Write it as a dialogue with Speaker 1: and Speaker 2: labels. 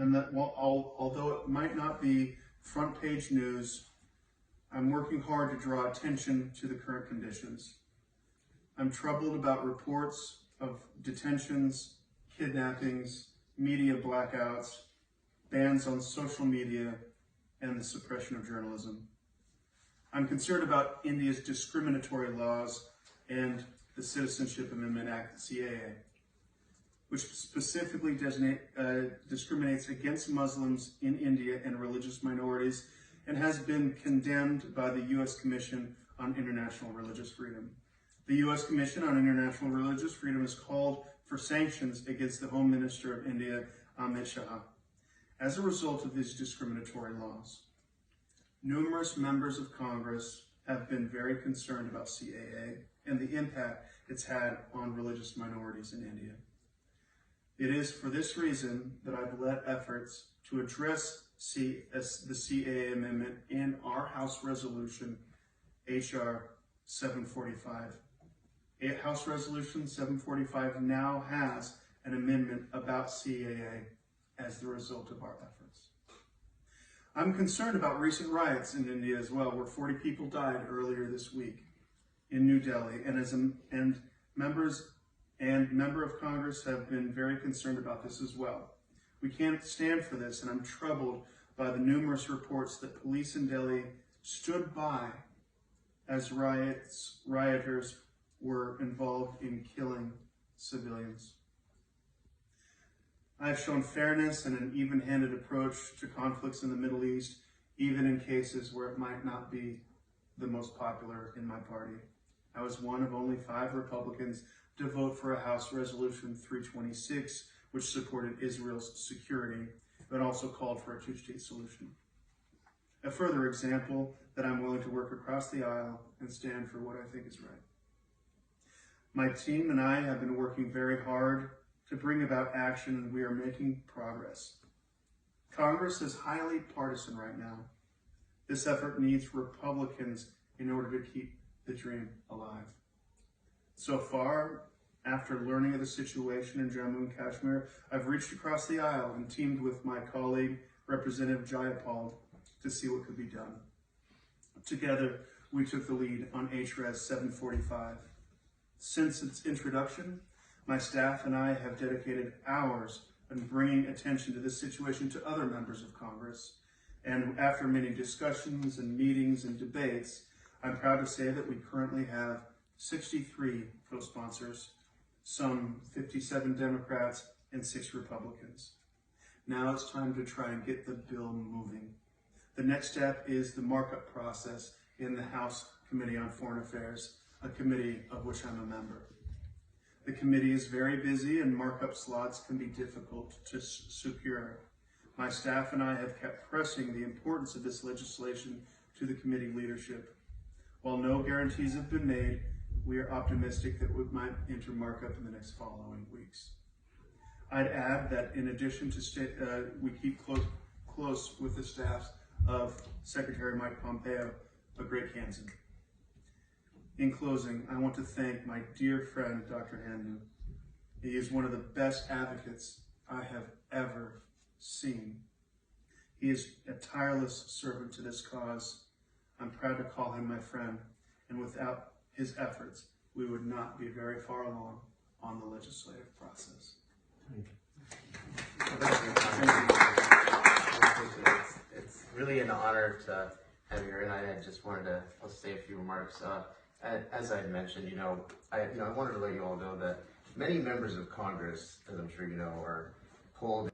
Speaker 1: and that although it might not be front page news, I'm working hard to draw attention to the current conditions. I'm troubled about reports of detentions, kidnappings, media blackouts, bans on social media, and the suppression of journalism. I'm concerned about India's discriminatory laws and the Citizenship Amendment Act, CAA, which specifically discriminates against Muslims in India and religious minorities, and has been condemned by the U.S. Commission on International Religious Freedom. The U.S. Commission on International Religious Freedom has called for sanctions against the Home Minister of India, Amit Shah, as a result of these discriminatory laws. Numerous members of Congress have been very concerned about CAA and the impact it's had on religious minorities in India. It is for this reason that I've led efforts to address the CAA amendment in our House Resolution, H.R. 745. House Resolution 745 now has an amendment about CAA as the result of our efforts. I'm concerned about recent riots in India as well, where 40 people died earlier this week in New Delhi, and member of Congress have been very concerned about this as well. We can't stand for this, and I'm troubled by the numerous reports that police in Delhi stood by as rioters were involved in killing civilians. I have shown fairness and an even-handed approach to conflicts in the Middle East, even in cases where it might not be the most popular in my party. I was one of only 5 Republicans to vote for a House Resolution 326, which supported Israel's security, but also called for a two-state solution. A further example that I'm willing to work across the aisle and stand for what I think is right. My team and I have been working very hard to bring about action, and we are making progress. Congress is highly partisan right now. This effort needs Republicans in order to keep the dream alive. So far, after learning of the situation in Jammu and Kashmir, I've reached across the aisle and teamed with my colleague, Representative Jayapal, to see what could be done. Together, we took the lead on HRES 745. Since its introduction, my staff and I have dedicated hours in bringing attention to this situation to other members of Congress. And after many discussions and meetings and debates, I'm proud to say that we currently have 63 co-sponsors, some 57 Democrats and 6 Republicans. Now it's time to try and get the bill moving. The next step is the markup process in the House Committee on Foreign Affairs, a committee of which I'm a member. The committee is very busy and markup slots can be difficult to secure. My staff and I have kept pressing the importance of this legislation to the committee leadership. While no guarantees have been made, we are optimistic that we might enter markup in the next following weeks. I'd add that in addition to we keep close with the staffs of Secretary Mike Pompeo, a great Kansan. In closing, I want to thank my dear friend, Dr. Handu. He is one of the best advocates I have ever seen. He is a tireless servant to this cause. I'm proud to call him my friend, and without his efforts, we would not be very far along on the legislative process.
Speaker 2: Thank you. It's really an honor to have you here, and I just wanted to say a few remarks. As I mentioned, I wanted to let you all know that many members of Congress, as I'm sure you know, are pulled